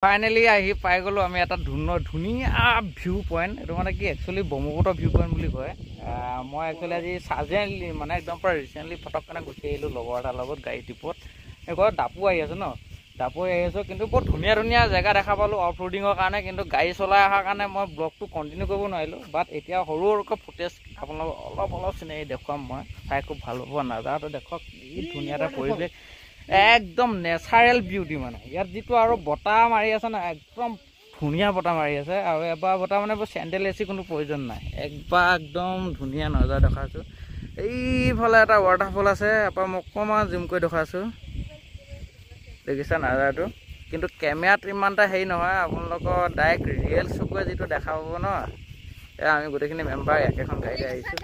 Finally আহি পাই গ'লো আমি এটা ধুনীয়া ভিউ পইণ্ট। এইটো মানে কি একচুৱেলি ব্ৰহ্মপুত্ৰ ভিউ পইণ্ট বুলি কয়। মই একচুৱেলি আজি ছাজেনলি মানে একদম পৰা ৰিচেণ্টলি ফটক কাৰণে গুচি আহিলোঁ লগৰ এটাৰ লগত গাড়ী ট্ৰিপত। এই ঘৰত ডাপু আহি আছে ন, ডাপু আহি আছোঁ, কিন্তু বহুত ধুনীয়া জেগা দেখা পালোঁ অফ ৰোডিঙৰ কাৰণে। কিন্তু গাড়ী চলাই অহাৰ কাৰণে মই ব্লগটো কণ্টিনিউ কৰিব নোৱাৰিলোঁ। বাট এতিয়া সৰুকৈ ফুটেজ আপোনালোকক অলপ চিনাৰি দেখুৱাম। মই চাই খুব ভাল পাব। নাজাৰাটো দেখক, কি ধুনীয়া এটা পৰিৱেশ, একদম নেচাৰেল বিউটি। মানে ইয়াত যিটো আৰু বতাহ মাৰি আছে না, একদম ধুনীয়া বতাহ মাৰি আছে। আৰু এবাৰ বতাহ মানে চেণ্ডেল এচি কোনো প্ৰয়োজন নাই, একদম ধুনীয়া নজাৰা দেখাইছোঁ। এইফালে এটা ৱাটাৰফল আছে, এবাৰ মই অকণমান জুম কৰি দেখাইছোঁ, দেখিছা নাজাৰাটো। কিন্তু কেমেৰাত ইমান এটা হেৰি নহয়, আপোনালোকৰ ডাইৰেক্ট ৰিয়েল চকুৱে যিটো দেখা পাব ন। এয়া আমি গোটেইখিনি মেম্বাৰ একেখন গাড়ীতে আহিছোঁ।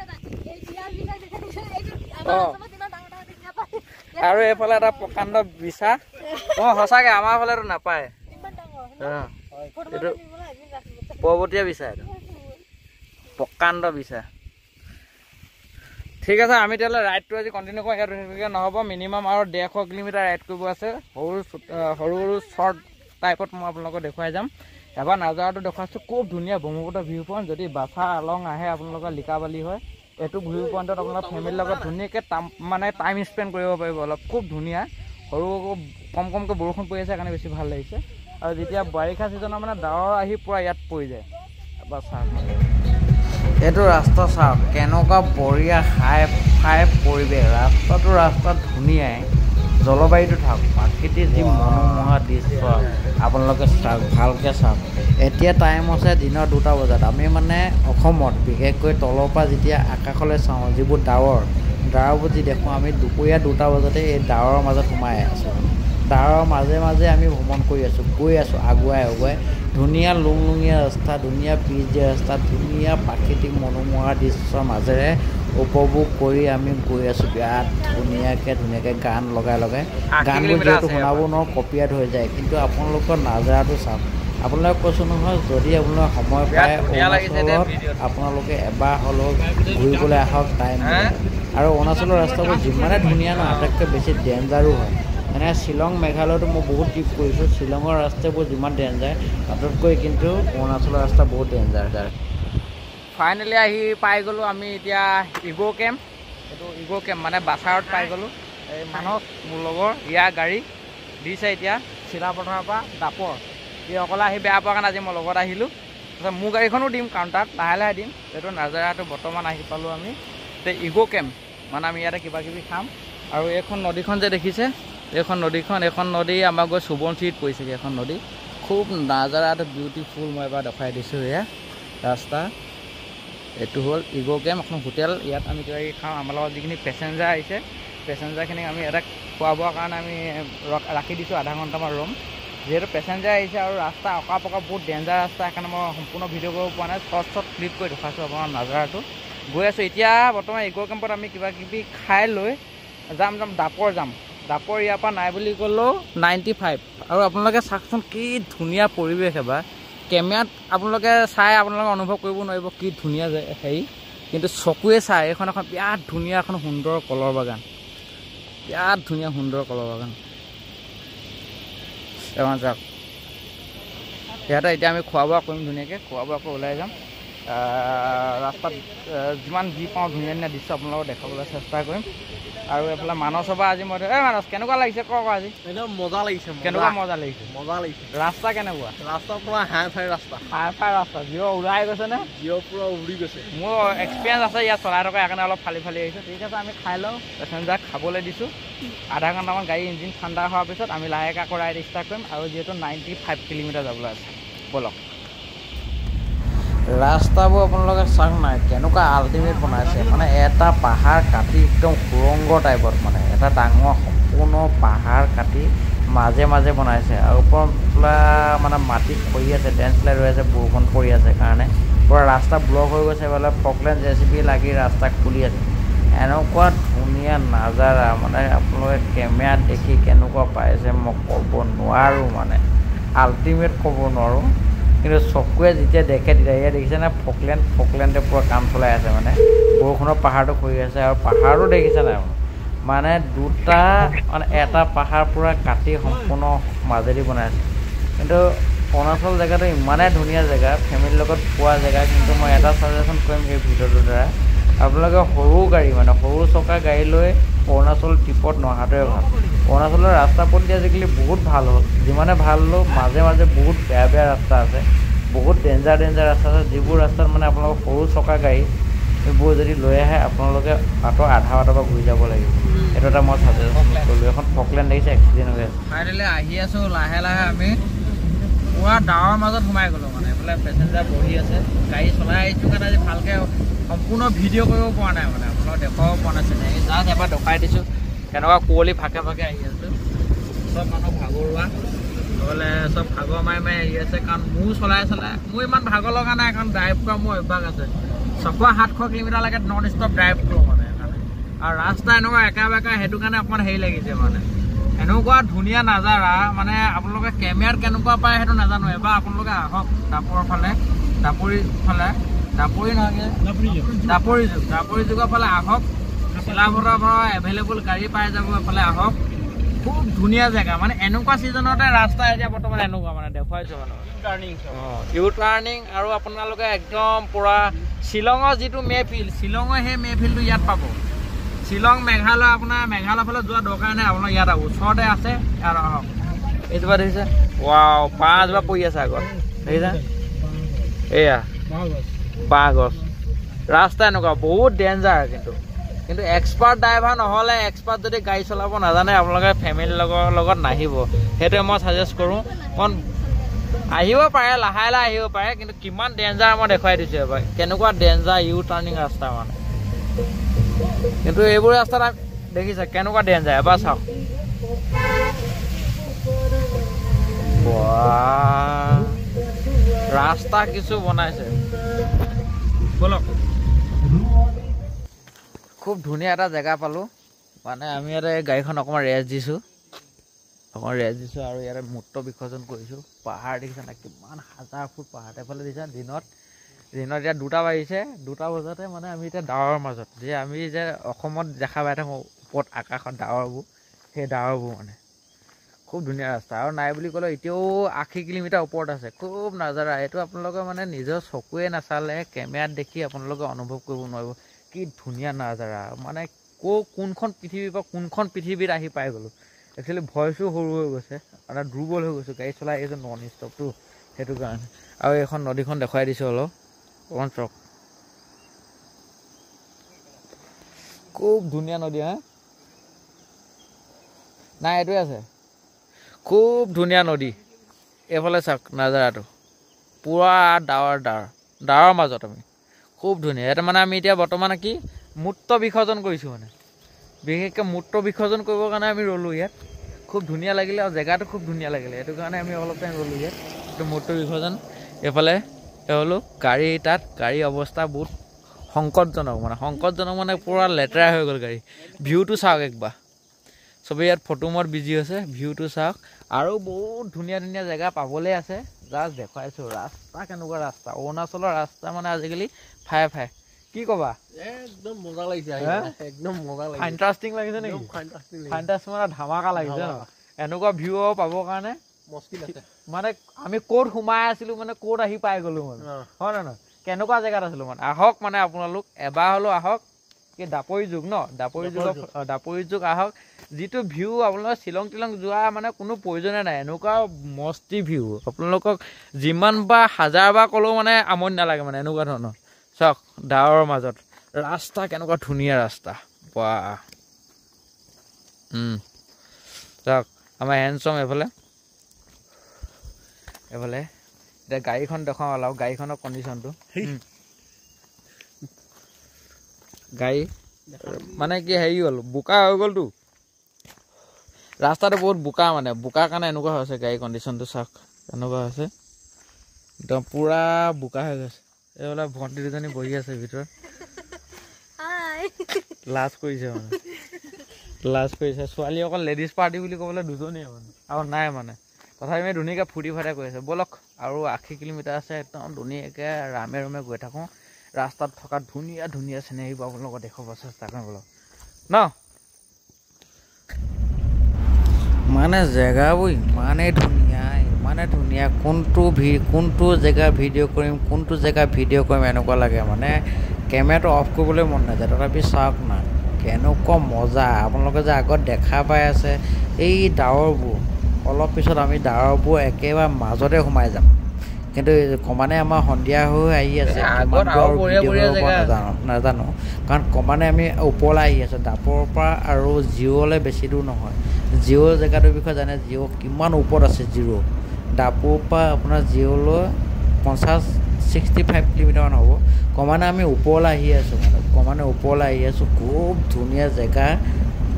অঁ, আৰু এইফালে এটা প্ৰকাণ্ড বিচা। অঁ সঁচাকৈ আমাৰ ফালেতো নাপায়। অঁ, এইটো পৰ্বতীয়া বিচা, এইটো প্ৰকাণ্ড বিচা। ঠিক আছে, আমি তেতিয়াহ'লে ৰাইডটো আজি কণ্টিনিউ কৰোঁ। ইয়াত নহ'ব, মিনিমাম আৰু 150 কিলোমিটাৰ ৰাইড কৰিব আছে। সৰু শ্বৰ্ট টাইপত মই আপোনালোকক দেখুৱাই যাম। এবাৰ নাজাৰাটো দেখুৱাইছোঁ, খুব ধুনীয়া ব্ৰহ্মপুত্ৰ ভিউ পইণ্ট। যদি বাছা আলং আহে আপোনালোকৰ লিকাবালি হয়, এইটো ভিউ পইণ্টত আপোনালোকৰ ফেমিলিৰ লগত ধুনীয়াকৈ টাইম স্পেণ্ড কৰিব পাৰিব। অলপ খুব ধুনীয়া, কমকৈ বৰষুণ পৰি আছে কাৰণে বেছি ভাল লাগিছে। আৰু যেতিয়া বাৰিষা ছিজনৰ মানে ডাৱৰ আহি পূৰা ইয়াত পৰি যায়। এবাৰ চাওক, এইটো ৰাস্তা চাওক, কেনেকুৱা বঢ়িয়া হাই পৰিৱেশ। ৰাস্তাত ধুনীয়াই, জলবায়ুটো থাকক, প্ৰাকৃতিক যি মনোমোহা দৃশ্য আপোনালোকে চাওক, ভালকৈ চাওক। এতিয়া টাইম আছে দিনৰ 2টা বজাত। আমি মানে অসমত বিশেষকৈ তলৰ পৰা যেতিয়া আকাশলৈ চাওঁ, যিবোৰ ডাৱৰবোৰ যি দেখোঁ, আমি দুপৰীয়া 2টা বজাতে এই ডাৱৰৰ মাজত সোমাই আছোঁ। ডাৱৰৰ মাজে আমি ভ্ৰমণ কৰি আছোঁ, গৈ আছোঁ আগুৱাই। ধুনীয়া লুংলুঙীয়া ৰাস্তা, ধুনীয়া পিচদিয়া ৰাস্তা, ধুনীয়া প্ৰাকৃতিক মনোমোহা দৃশ্যৰ মাজেৰে উপভোগ কৰি আমি গৈ আছোঁ। বিৰাট ধুনীয়াকৈ গান লগাই গানবোৰ যিহেতু শুনাব নোৱাৰোঁ, কপিয়াত হৈ যায়। কিন্তু আপোনালোকৰ নাজাৰাটো চাওক। আপোনালোকে কৈছোঁ নহয়, যদি আপোনালোকে সময় পায় অৰুণাচলত আপোনালোকে এবাৰ হ'লেও ঘূৰিবলৈ আহক, টাইম। আৰু অৰুণাচলৰ ৰাস্তাবোৰ যিমানে ধুনীয়া নহয়, আটাইতকৈ বেছি ডেঞ্জাৰো হয়। মানে শ্বিলং মেঘালয়তো মই বহুত ট্ৰিপ কৰিছোঁ, শ্বিলঙৰ ৰাস্তাবোৰ যিমান ডেঞ্জাৰ, তাতকৈ কিন্তু অৰুণাচলৰ ৰাস্তা বহুত ডেঞ্জাৰ। ফাইনেলি আহি পাই গ'লোঁ আমি এতিয়া ইগ' কেম্প। এইটো ইগ' কেম্প মানে বাছাৰত পাই গ'লোঁ। এই মানস মোৰ লগৰ, ইয়াৰ গাড়ী দিছে এতিয়া চিলাপথাৰৰ পৰা দাপৰ। এই অকলে আহি বেয়া পোৱাৰ কাৰণে আজি মই লগত আহিলোঁ। তাৰপিছত মোৰ গাড়ীখনো দিম কাউণ্টাৰত, লাহে দিম। এইটো নাজাৰাটো বৰ্তমান আহি পালোঁ আমি। এতিয়া ইগ' কেম্প মানে আমি ইয়াতে কিবাকিবি খাম। আৰু এইখন নদীখন যে দেখিছে, এইখন নদী আমাৰ গৈ সোৱণশিৰিত পৰিছেগৈ। এখন নদী খুব নাজাৰাটো বিউটিফুল। মই এবাৰ দেখুৱাই দিছোঁ। এয়া ৰাস্তা, এইটো হ'ল ইগ' কেম্প, এখন হোটেল। ইয়াত আমি কিবাকিবি খাওঁ। আমাৰ লগত যিখিনি পেচেঞ্জাৰ আহিছে, পেচেঞ্জাৰখিনিক আমি এটা খোৱা বোৱাৰ কাৰণে আমি ৰাখি দিছোঁ, আধা ঘণ্টামান ৰ'ম। যিহেতু পেচেঞ্জাৰ আহিছে আৰু ৰাস্তা অঁকা পকা বহুত ডেঞ্জাৰ ৰাস্তা, সেইকাৰণে মই সম্পূৰ্ণ ভিডিঅ' কৰিব পৰা নাই। শ্বৰ্ট ক্লিপ কৰি দেখুৱাইছোঁ আপোনাৰ নাজাৰাটো। গৈ আছোঁ এতিয়া বৰ্তমান ইগ' কেম্পত। আমি কিবাকিবি খাই লৈ যাম দাপৰ যাম। দাপৰ ইয়াৰ পৰা নাই বুলি ক'লেও 95। আৰু আপোনালোকে চাওকচোন, কি ধুনীয়া পৰিৱেশ। এবাৰ কেমেৰাত আপোনালোকে চাই আপোনালোকে অনুভৱ কৰিব নোৱাৰিব কি ধুনীয়া হেৰি, কিন্তু চকুৱে চাই এখন বিৰাট ধুনীয়া এখন সুন্দৰ কলৰ বাগান, বিৰাট ধুনীয়া সুন্দৰ কলৰ বাগান। এবাৰ যাওক, ইয়াতে এতিয়া আমি খোৱা বোৱা কৰিম ধুনীয়াকৈ। খোৱা বোৱা কৰি ওলাই যাম। ৰাস্তাত যিমান যি পাওঁ ধুনীয়া দৃশ্য আপোনালোকক দেখাবলৈ চেষ্টা কৰিম। আৰু এইফালে মানসৰ পৰা আজি মই মানস কেনেকুৱা লাগিছে কওক আজি? একদম মজা লাগিছে। কেনেকুৱা মজা লাগিছে? ৰাস্তা কেনেকুৱা? ৰাস্তা পুৰা হাই ফাই ৰাস্তা, জিঅ' উৰাই গৈছে নে? জিঅ' পুৰা উৰি গৈছে। মোৰ এক্সপিৰিয়েঞ্চ আছে ইয়াত চলাই থকা, সেইকাৰণে অলপ ফালি আহিছোঁ। ঠিক আছে, আমি খাই লওঁ। পেচেঞ্জাৰক খাবলৈ দিছোঁ। আধা ঘণ্টামান গাড়ী ইঞ্জিন ঠাণ্ডা হোৱাৰ পিছত আমি লাহেকৈ আকৌ ৰাইড ষ্টাৰ্ট কৰিম। আৰু যিহেতু 95 কিলোমিটাৰ যাবলৈ আছে, ব'লক। ৰাস্তাবোৰ আপোনালোকে চাওক নাই, কেনেকুৱা আল্টিমেট বনাইছে। মানে এটা পাহাৰ কাটি একদম সুৰংগ টাইপত, মানে এটা ডাঙৰ সম্পূৰ্ণ পাহাৰ কাটি মাজে বনাইছে। আৰু ওপৰফালে মানে মাটি খহি আছে, লেণ্ডশ্লাইড হৈ আছে, বৰষুণ পৰি আছে কাৰণে পূৰা ৰাস্তা ব্লক হৈ গৈছে। এইফালে ফকলেণ্ড JCB লাগি ৰাস্তা খুলি আছে। এনেকুৱা ধুনীয়া নাজাৰা, মানে আপোনালোকে কেমেৰাত দেখি কেনেকুৱা পাইছে মই ক'ব নোৱাৰোঁ। মানে আল্টিমেট ক'ব নোৱাৰোঁ, কিন্তু চকুৱে যেতিয়া দেখে তেতিয়া ইয়াত দেখিছে নাই, ফকলেণ্ডে পূৰা কাম চলাই আছে। মানে বৰষুণৰ পাহাৰটো খহি আছে, আৰু পাহাৰটো দেখিছে নাই, মানে দুটা, মানে এটা পাহাৰ পূৰা কাটি সম্পূৰ্ণ মাজেদি বনাই আছে। কিন্তু অৰুণাচল জেগাটো ইমানেই ধুনীয়া জেগা, ফেমিলিৰ লগত পোৱা জেগা। কিন্তু মই এটা ছাজেশ্যন কৰিম এই ভিডিঅ'টোৰ দ্বাৰা, আপোনালোকে সৰু গাড়ী মানে সৰু চকা গাড়ী লৈ অৰুণাচল ট্ৰিপত নহাটোৱে ভাল। অৰুণাচলৰ ৰাস্তা পদূলি আজিকালি বহুত ভাল হ'ল, যিমানে ভাল হ'লেও মাজে মাজে বহুত বেয়া বেয়া ৰাস্তা আছে, বহুত ডেঞ্জাৰ ৰাস্তা আছে, যিবোৰ ৰাস্তাত মানে আপোনালোকৰ সৰু চকা গাড়ী এইবোৰ যদি লৈ আহে আপোনালোকে বাটৰ আধা বাটৰ পৰা ঘূৰি যাব লাগিব। এইটো এটা মই ছাজেশ্যন কৰিলোঁ। এখন ফকলেণ্ড দেখিছে, এক্সিডেণ্ট হৈ আছে। ফাইনেলি আহি আছোঁ লাহে লাহে আমি পুৰা ডাৱৰ মাজত সোমাই গ'লোঁ। মানে এইফালে পেচেঞ্জাৰ বহি আছে, গাড়ী চলাই আহিছোঁ কাৰণে আজি ভালকৈ সম্পূৰ্ণ ভিডিঅ' কৰিব পৰা নাই, মানে আপোনালোক দেখুৱাব পৰা নাছিলে। জাষ্ট এবাৰ দেখুৱাই দিছোঁ কেনেকুৱা কুঁৱলী ফাকে ফাকে আহি আছোঁ। চব মানুহ ভাগৰুৱা নহ'লে চব ভাগৰ মাৰি আহি আছে, কাৰণ মোৰ চলাই মোৰ ইমান ভাগৰ লগা নাই, কাৰণ ড্ৰাইভ কৰা মোৰ অভ্যাস আছে। 600-700 কিলোমিটাৰলৈকে নন ষ্টপ ড্ৰাইভ কৰোঁ মানে সেইকাৰণে। আৰু ৰাস্তা এনেকুৱা একা বেকা, সেইটো কাৰণে অকণমান হেৰি লাগিছে। মানে এনেকুৱা ধুনীয়া নাজাৰা, মানে আপোনালোকে কেমেৰাত কেনেকুৱা পায় সেইটো নাজানো। এবাৰ আপোনালোকে আহক দাপৰ ফালে, দাপৰি যুগৰ ফালে আহক, চিলাবৰৰ পৰা এভেইলেবল গাড়ী পাই যাব, এফালে আহক। খুব ধুনীয়া জেগা, মানে এনেকুৱা ছিজনতে ৰাস্তা এতিয়া বৰ্তমান এনেকুৱা মানে দেখুৱাইছোঁ মানে ইউ টাৰ্ণিং। আৰু আপোনালোকে একদম পূৰা শ্বিলঙৰ যিটো মেফিল, শ্বিলঙৰ সেই মেফিলটো ইয়াত পাব। শ্বিলং মেঘালয়, আপোনাৰ মেঘালয়ৰ ফালে যোৱা দৰকাৰ নাই, আপোনাৰ ইয়াত ওচৰতে আছে। ইয়াত আহক, এইজোপা দেখিছে, ৱাও বাঁহ এজোপা পৰি আছে আগত, দেখিছে এয়া বাঁহ গছ। ৰাস্তা এনেকুৱা বহুত ডেঞ্জাৰ, কিন্তু এক্সপাৰ্ট ড্ৰাইভাৰ নহ'লে, এক্সপাৰ্ট যদি গাড়ী চলাব নাজানে আপোনালোকে ফেমিলিৰ লগত নাহিব। সেইটোৱে মই ছাজেষ্ট কৰোঁ। কাৰণ আহিব পাৰে, লাহে লাহে আহিব পাৰে, কিন্তু কিমান ডেঞ্জাৰ মই দেখুৱাই দিছোঁ এবাৰ, কেনেকুৱা ডেঞ্জাৰ ইউ টাৰ্ণিং ৰাস্তা মানে। কিন্তু এইবোৰ ৰাস্তাত দেখিছে কেনেকুৱা ডেঞ্জাৰ, এবাৰ চাওক। ৰাস্তা কিছু বনাইছে, বলক। খুব ধুনীয়া এটা জেগা পালোঁ, মানে আমি ইয়াতে গাড়ীখন অকণমান ৰেষ্ট দিছোঁ, আৰু ইয়াতে মূত্ৰ বিসৰ্জন কৰিছোঁ। পাহাৰ দেখিছে নাই, কিমান হাজাৰ ফুট পাহাৰ। এইফালে দেখিছা দিনত এতিয়া 2টা বাজিছে, 2টা বজাতে মানে আমি এতিয়া ডাৱৰৰ মাজত, যে আমি যে অসমত দেখা পাই থাকোঁ ওপৰত আকাশত ডাৱৰবোৰ, সেই ডাৱৰবোৰ মানে খুব ধুনীয়া ৰাস্তা। আৰু নাই বুলি ক'লে এতিয়াও 80 কিলোমিটাৰ ওপৰত আছে, খুব নাজাৰা। এইটো আপোনালোকে মানে নিজৰ চকুৱে নাচালে কেমেৰাত দেখি আপোনালোকে অনুভৱ কৰিব নোৱাৰিব কি ধুনীয়া নাজাৰা। মানে কোনখন পৃথিৱীৰ পৰা কোনখন পৃথিৱীত আহি পাই গ'লোঁ। একচুৱেলি ভইচো সৰু হৈ গৈছে, মানে দুৰ্বল হৈ গৈছোঁ, গাড়ী চলাই আহিছোঁ নন ষ্টপটো, সেইটো কাৰণে। আৰু এইখন নদীখন দেখুৱাই দিছোঁ অলপ, অকণ চাওক, খুব ধুনীয়া নদী। নাই এইটোৱে আছে, খুব ধুনীয়া নদী। এইফালে চাওক নাজাৰাটো, পূৰা ডাৱৰৰ মাজত আমি, খুব ধুনীয়া। ইয়াতে মানে আমি এতিয়া বৰ্তমান কি মূত্ৰ বিসৰ্জন কৰিছোঁ, মানে বিশেষকৈ মূত্ৰ বিসৰ্জন কৰিবৰ কাৰণে আমি ৰ'লোঁ ইয়াত। খুব ধুনীয়া লাগিলে, আৰু জেগাটো খুব ধুনীয়া লাগিলে, সেইটো কাৰণে আমি অলপ টাইম ৰ'লোঁ ইয়াত। এইটো মূত্ৰ বিসৰ্জন। এইফালে ৰ'লোঁ, গাড়ী অৱস্থা বহুত সংকটজনক, মানে পূৰা লেতেৰা হৈ গ'ল গাড়ী। ভিউটো চাওক একবাৰ, চবেই ইয়াত ফটো মত বিজি হৈছে, ভিউটো চাওক। আৰু বহুত ধুনীয়া জেগা পাবলৈ আছে, জাষ্ট দেখুৱাইছোঁ। ৰাস্তা কেনেকুৱা ৰাস্তা, অৰুণাচলৰ ৰাস্তা মানে আজিকালি ফাই কি ক'বা, একদম মজা লাগিছে, একদম মজা লাগিছে, ফেণ্টাষ্টিক লাগিছে নেকি? ফেণ্টাষ্টিক মানে ধামাকা লাগিছে ন? এনেকুৱা ভিউ পাবৰ কাৰণে মানে আমি ক'ত সোমাই আছিলোঁ, মানে ক'ত আহি পাই গ'লোঁ, মানে হয় নে নহয়? কেনেকুৱা জেগাত আছিলোঁ মানে। আহক মানে আপোনালোক এবাৰ হ'লেও আহক, কি দাপৰি যুগ ন, দাপৰি যুগ আহক। যিটো ভিউ আপোনালোকে শ্বিলং যোৱা মানে কোনো প্ৰয়োজনে নাই, এনেকুৱা মস্তি ভিউ। আপোনালোকক যিমানবাৰ হাজাৰবাৰ ক'লেও মানে আমনি নালাগে, মানে এনেকুৱা ধৰণৰ। চাওক ডাৱৰৰ মাজত ৰাস্তা, কেনেকুৱা ধুনীয়া ৰাস্তা, বাহ। চাওক আমাৰ হেণ্ডচম এইফালে এতিয়া গাড়ীখন দেখাওঁ অলপ, গাড়ীখনৰ কণ্ডিশ্যনটো। গাড়ী মানে কি হেৰি হ'ল, বোকা হৈ গ'লতো, ৰাস্তাটো বহুত বোকা, মানে বোকাৰ কাৰণে এনেকুৱা হৈছে। গাড়ী কণ্ডিশ্যনটো চাওক এনেকুৱা হৈছে, একদম পূৰা বোকা হৈ গৈছে। এইফালে ভণ্টি দুজনী বহি আছে ভিতৰত, লাজ কৰিছে। ছোৱালী অকল লেডিজ পাৰ্টি বুলি ক'বলৈ দুজনীয়ে মানে, আৰু নাই মানে। তথাপি আমি ধুনীয়াকৈ ফূৰ্তি ফাৰ্তা কৰি আছে। ব'লক আৰু 80 কিলোমিটাৰ আছে, একদম ধুনীয়াকৈ ৰামে গৈ থাকোঁ। ৰাস্তাত থকা ধুনীয়া চিনেৰীবোৰ আপোনালোকক দেখুৱাব চেষ্টা কৰিম ব'লক ন। মানে জেগাবোৰ ইমানেই ধুনীয়া, মানে ধুনীয়া কোনটো জেগা ভিডিঅ' কৰিম এনেকুৱা লাগে মানে কেমেৰাটো অফ কৰিবলৈ মন নাযায়। তথাপি চাওক না কেনেকুৱা মজা। আপোনালোকে যে আগত দেখা পাই আছে এই ডাৱৰবোৰ, অলপ পিছত আমি ডাৱৰবোৰ একেবাৰে মাজতে সোমাই যাম। কিন্তু কমানে আমাৰ সন্ধিয়া হৈ আহি আছে, নাজানো কাৰণ কমানে আমি ওপৰলৈ আহি আছোঁ ডাপৰ পৰা আৰু জিৰ'লৈ বেছি দূৰ নহয়। জিৰ' জেগাটোৰ বিষয়ে জানে, জিৰ' কিমান ওপৰত আছে। জিৰ' ডাপৰ পৰা আপোনাৰ জিৰ'লৈ 65 কিলোমিটাৰমান হ'ব। কমানে আমি ওপৰলৈ আহি আছোঁ খুব ধুনীয়া জেগা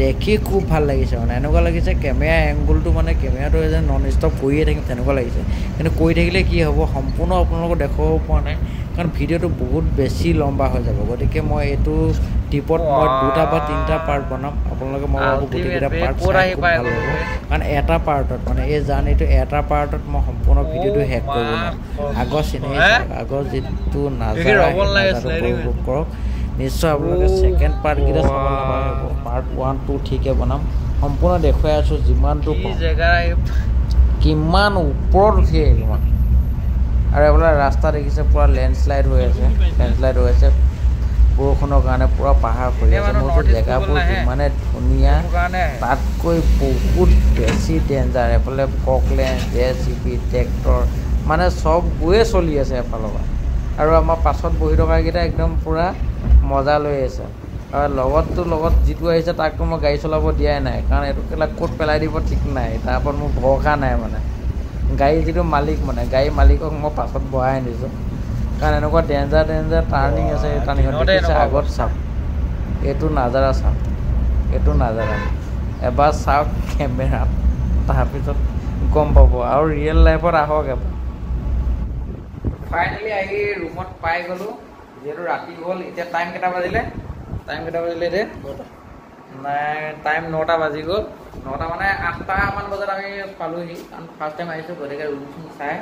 দেখি খুব ভাল লাগিছে। মানে এনেকুৱা লাগিছে কেমেৰা এংগুলটো মানে কেমেৰাটো যেন নন ষ্টপ কৰিয়ে থাকিম তেনেকুৱা লাগিছে। কিন্তু কৰি থাকিলে কি হ'ব সম্পূৰ্ণ আপোনালোকক দেখুৱাব পৰা নাই, কাৰণ ভিডিঅ'টো বহুত বেছি লম্বা হৈ যাব। গতিকে মই এইটো ট্ৰিপত মই 2টা বা 3টা পাৰ্ট বনাম। আপোনালোকে মই ভাবোঁ গোটেইকেইটা পাৰ্ট চাই খুব ভাল হ'ব, কাৰণ এটা পাৰ্টত মানে এই জাৰ্ণিটো এটা পাৰ্টত মই সম্পূৰ্ণ ভিডিঅ'টো শেষ কৰিব নোৱাৰোঁ। আগৰ চিনেৰি আগৰ যিটো নাজাৰা উপভোগ কৰক। নিশ্চয় আপোনালোকে ছেকেণ্ড পাৰ্টকেইটা চাব নাপাহৰিব। পাৰ্ট 1, 2 ঠিকে বনাম, সম্পূৰ্ণ দেখুৱাই আছোঁ যিমানটো জেগা কিমান ওপৰত উঠি আহিব। আৰু এইফালে ৰাস্তা দেখিছে পূৰা লেণ্ডশ্লাইড হৈ আছে বৰষুণৰ কাৰণে পূৰা পাহাৰ পৰি আছে। মোৰ জেগাবোৰ ইমানে ধুনীয়া, তাতকৈ বহুত বেছি ডেঞ্জাৰ। এফালে ফকলেণ্ড, JCB, ট্ৰেক্টৰ মানে চব গৈয়ে চলি আছে এফালৰ পৰা। আৰু আমাৰ পাছত বহি থকাকেইটা একদম পূৰা মজা লৈ আছে। আৰু লগত যিটো আহিছে তাকতো মই গাড়ী চলাব দিয়াই নাই, কাৰণ এইটো ক'ত পেলাই দিব ঠিক নাই। তাৰ ওপৰত মোৰ ভৰসা নাই। মানে গাড়ী যিটো মালিক মানে গাড়ী মালিকক মই পাছত বহাই আনিছোঁ, কাৰণ এনেকুৱা ডেঞ্জাৰ টাৰ্ণিং আছে। এই টাৰ্ণিঙত দেখিছে আগত চাওক, এইটো নাজাৰা এবাৰ চাওক কেমেৰাত, তাৰপিছত গম পাব। আৰু ৰিয়েল লাইফত আহক এবাৰ। ফাইনেলি আহি ৰুমত পাই গ'লোঁ, যিহেতু ৰাতি হ'ল। এতিয়া টাইম কেইটা বাজিলে এতিয়া টাইম 9টা বাজি গ'ল। 9টা মানে 8টামান বজাত আমি পালোঁহি, কাৰণ ফাৰ্ষ্ট টাইম আহিছোঁ। গতিকে ৰুম চাই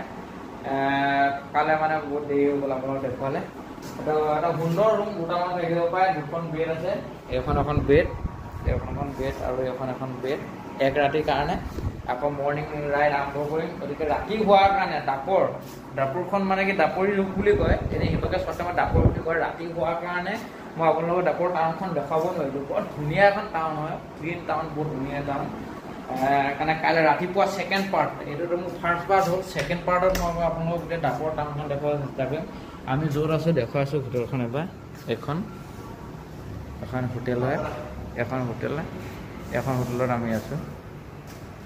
কালে মানে বহুত দেৰি হৈ গ'ল আপোনালোক দেখুৱালে। এটা সুন্দৰ ৰুম, 2টামান থাকিব পাৰে। 2খন বেড আছে, এখন বেড আৰু এখন বেড এক ৰাতিৰ কাৰণে। আকৌ মৰ্ণিং ৰাইড আৰম্ভ কৰিম। গতিকে ৰাতি হোৱাৰ কাৰণে দাপৰখন মানে কি দাপৰি ৰুম বুলি কয়, এনেই সিহঁতকে চৰ্ট টাইমত দাপৰ বুলি কয়। ৰাতি হোৱাৰ কাৰণে মই আপোনালোকক দাপৰ টাউনখন দেখাব নোৱাৰিলোঁ। বৰ ধুনীয়া এখন টাউন হয়, গ্ৰীণ টাউন, বহুত ধুনীয়া টাউন। কাৰণে কাইলৈ ৰাতিপুৱা ছেকেণ্ড পাৰ্ট, এইটোতো মোৰ ফাৰ্ষ্ট পাৰ্ট হ'ল। ছেকেণ্ড পাৰ্টত মই আপোনালোকক গোটেই দাপৰ টাউনখন দেখুৱাব চেষ্টা কৰিম। আমি য'ত আছোঁ দেখুৱাইছোঁ হোটেলখন এবাৰ। এখন হোটেল হয়, এখন হোটেলত আমি আছোঁ।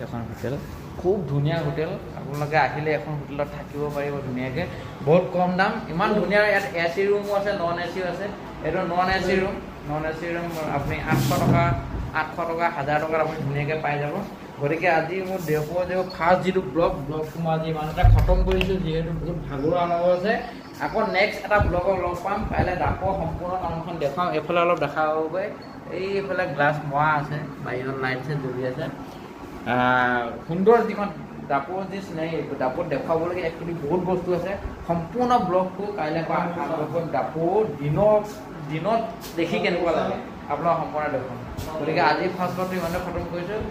এখন হোটেল, খুব ধুনীয়া হোটেল। আপোনালোকে আহিলে এখন হোটেলত থাকিব পাৰিব ধুনীয়াকৈ, বহুত কম দাম, ইমান ধুনীয়া। ইয়াত AC ৰুমো আছে, নন AC আছে। এইটো নন AC ৰুম আপুনি 800 টকা 1000 টকাত আপুনি ধুনীয়াকৈ পাই যাব। গতিকে আজি মোৰ দেওপুৰৰ ফাৰ্ষ্ট যিটো ব্লগটো মই আজি ইমানতে খতম কৰিছোঁ, যিহেতু বহুত ভাগৰুৱা অনুভৱ আছে। আকৌ নেক্সট এটা ব্লগত লগ পাম। কাইলৈ দাপৰ সম্পূৰ্ণ টাউনখন দেখাম। এইফালে অলপ দেখা হ'বগৈ, এইফালে গ্লাছ মৰা আছে, বাহিৰত লাইট জ্বলি আছে। সুন্দৰ যিখন দাপৰ যি চিনাৰী, দাপত দেখুৱাবলগীয়া একচুৱেলি বহুত বস্তু আছে। সম্পূৰ্ণ ব্লগটো কাইলৈ দাপৰ দিনত দেখি কেনেকুৱা লাগে আপোনাক সম্পূৰ্ণ দেখুৱাম। গতিকে আজি ফাৰ্ষ্ট ব্লগটো ইমানতে খতম কৰিছোঁ।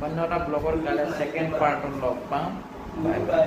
অন্য এটা ব্লগত কাইলৈ ছেকেণ্ড পাৰ্টত লগ পাম। Bye bye.